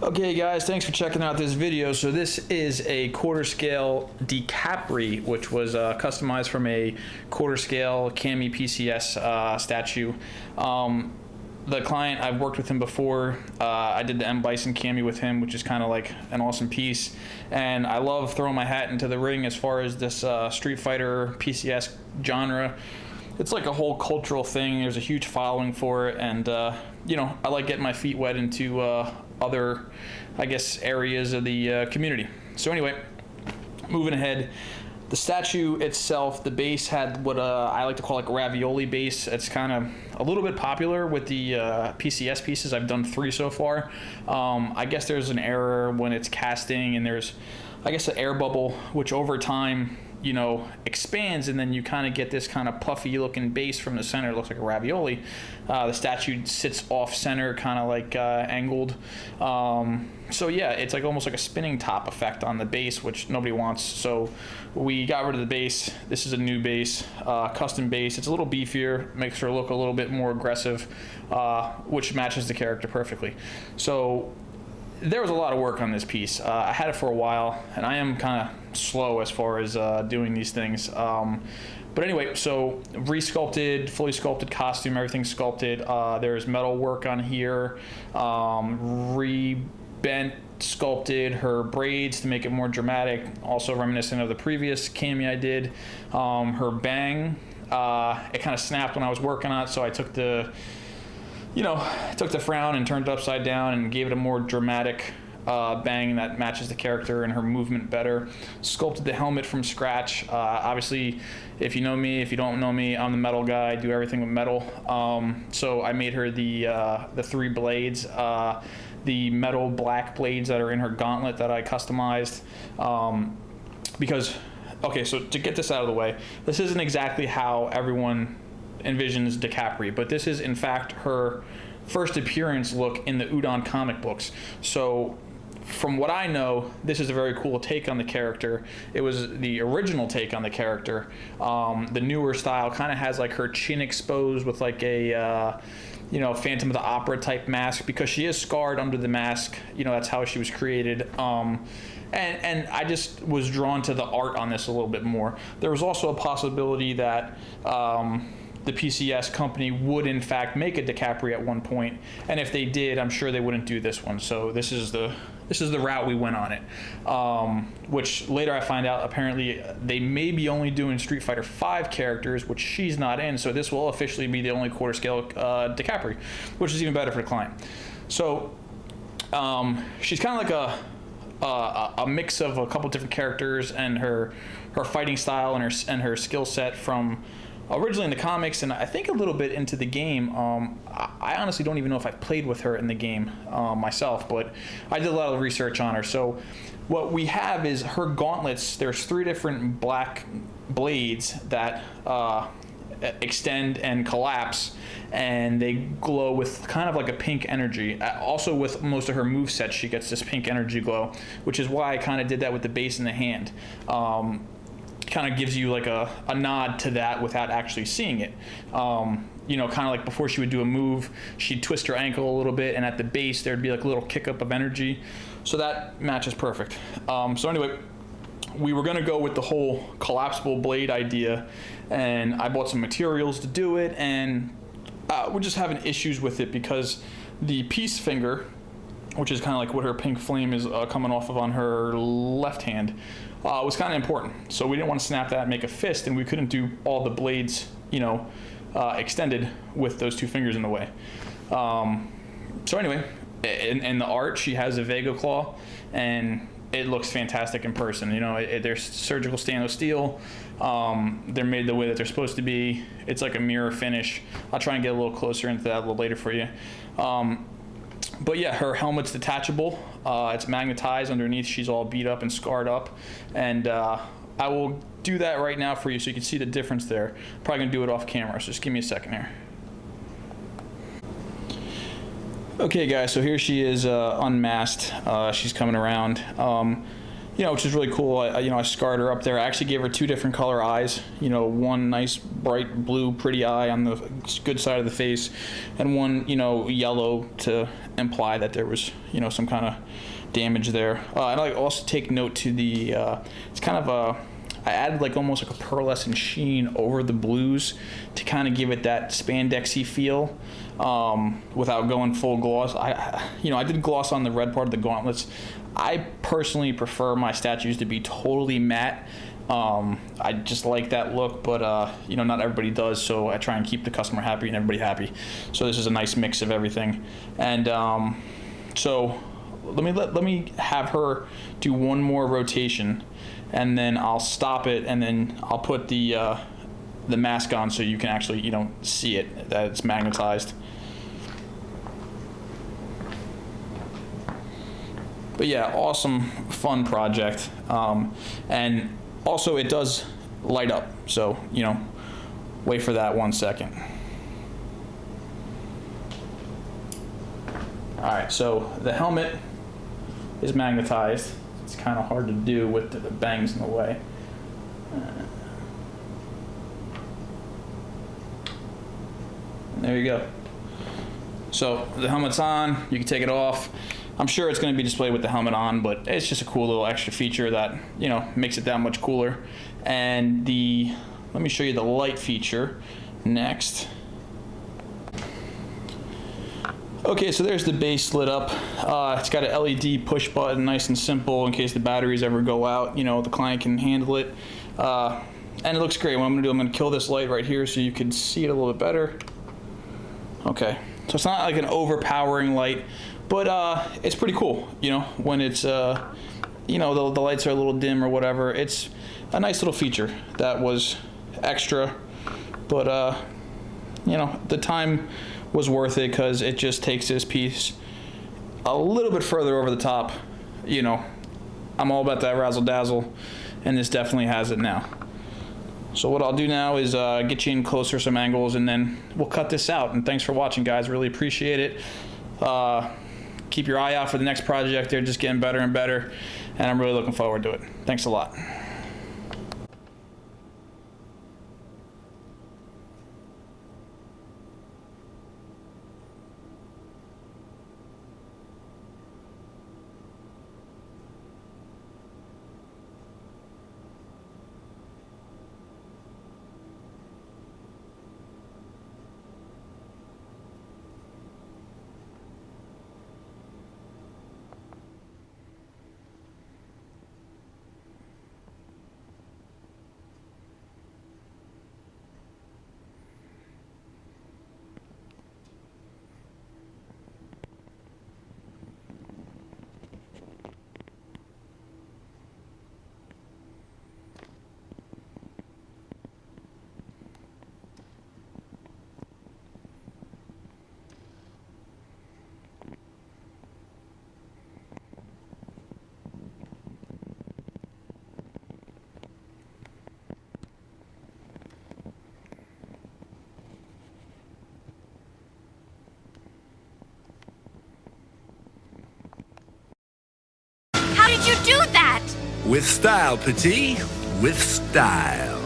Okay guys, thanks for checking out this video. So this is a quarter scale Decapre, which was customized from a quarter scale Cammy PCS statue. The client, I've worked with him before. I did the M Bison Cammy with him, which is kind of like an awesome piece. And I love throwing my hat into the ring as far as this Street Fighter PCS genre. It's like a whole cultural thing. There's a huge following for it, and you know, I like getting my feet wet into other, I guess, areas of the community. So anyway, moving ahead, the statue itself, the base had what I like to call like a ravioli base. It's kind of a little bit popular with the PCS pieces. I've done 3 so far. I guess there's an error when it's casting, and there's, I guess, an air bubble, which over time, you know, expands, and then you kind of get this kind of puffy looking base from the center. It looks like a ravioli. The statue sits off center, kind of like angled. So yeah, it's like almost like a spinning top effect on the base, which nobody wants. So we got rid of the base. This is a new base, custom base. It's a little beefier, makes her look a little bit more aggressive, which matches the character perfectly. So there was a lot of work on this piece. I had it for a while, and I am kind of slow as far as doing these things. But anyway, so re-sculpted, fully sculpted costume, everything sculpted. There's metal work on here, re-bent, sculpted her braids to make it more dramatic, also reminiscent of the previous Cammy I did. Her bang, it kind of snapped when I was working on it, so I took the frown and turned it upside down and gave it a more dramatic bang that matches the character and her movement better. Sculpted the helmet from scratch. Obviously, if you know me, if you don't know me, I'm the metal guy. I do everything with metal. So I made her the 3 blades, the metal black blades that are in her gauntlet that I customized. Because, okay, so to get this out of the way, this isn't exactly how everyone envisions Decapre, but this is in fact her first appearance look in the Udon comic books. So from what I know, this is a very cool take on the character. It was the original take on the character. The newer style kind of has like her chin exposed with like a you know, Phantom of the Opera type mask, because she is scarred under the mask. You know, that's how she was created. And I just was drawn to the art on this a little bit more. There was also a possibility that the PCS company would in fact make a Decapre at one point, and if they did, I'm sure they wouldn't do this one. So this is the route we went on it, which later I find out apparently they may be only doing Street Fighter V characters, which she's not in, so this will officially be the only quarter scale Decapre, which is even better for the client. So she's kind of like a mix of a couple different characters, and her fighting style and her skill set from originally in the comics, and I think a little bit into the game. I honestly don't even know if I've played with her in the game myself, but I did a lot of research on her. So what we have is her gauntlets. There's 3 different black blades that extend and collapse, and they glow with kind of like a pink energy. Also with most of her movesets, she gets this pink energy glow, which is why I kind of did that with the base in the hand. Kind of gives you like a nod to that without actually seeing it. You know, kind of like before she would do a move, she'd twist her ankle a little bit, and at the base there'd be like a little kick up of energy. So that matches perfect. So anyway, we were gonna go with the whole collapsible blade idea, and I bought some materials to do it, and we're just having issues with it because the peace finger, which is kind of like what her pink flame is coming off of on her left hand, was kind of important. So we didn't want to snap that and make a fist, and we couldn't do all the blades, you know, extended with those 2 fingers in the way. So anyway, in the art, she has a Vega claw, and it looks fantastic in person. You know, they're surgical stainless steel. They're made the way that they're supposed to be. It's like a mirror finish. I'll try and get a little closer into that a little later for you. But yeah, her helmet's detachable. It's magnetized underneath. She's all beat up and scarred up. And I will do that right now for you so you can see the difference there. Probably gonna do it off camera, so just give me a second here. Okay guys, so here she is unmasked. She's coming around. which is really cool. I scarred her up there. I actually gave her 2 different color eyes. One nice bright blue pretty eye on the good side of the face, and one yellow to imply that there was some kind of damage there. I'd like also take note to the it's kind of I added like almost like a pearlescent sheen over the blues to kind of give it that spandexy feel without going full gloss. I did gloss on the red part of the gauntlets. I personally prefer my statues to be totally matte. I just like that look, but not everybody does, so I try and keep the customer happy and everybody happy. So this is a nice mix of everything. And so let me have her do one more rotation, and then I'll stop it, and then I'll put the mask on so you can actually see it, that it's magnetized. But yeah, awesome, fun project. And also it does light up, so wait for that 1 second. All right, so the helmet is magnetized. It's kind of hard to do with the bangs in the way. There you go. So the helmet's on, you can take it off. I'm sure it's going to be displayed with the helmet on, but it's just a cool little extra feature that makes it that much cooler. And let me show you the light feature next. Okay, so there's the base lit up. It's got an LED push button, nice and simple, in case the batteries ever go out. The client can handle it. And it looks great. What I'm gonna do, I'm gonna kill this light right here so you can see it a little bit better. Okay, so it's not like an overpowering light, but it's pretty cool. When it's the lights are a little dim or whatever. It's a nice little feature that was extra, but the time was worth it because it just takes this piece a little bit further over the top. I'm all about that razzle dazzle, and this definitely has it now. So what I'll do now is get you in closer some angles, and then we'll cut this out. And thanks for watching, guys. Really appreciate it. Keep your eye out for the next project. They're just getting better and better, and I'm really looking forward to it. Thanks a lot. How did you do that? With style, Petit. With style.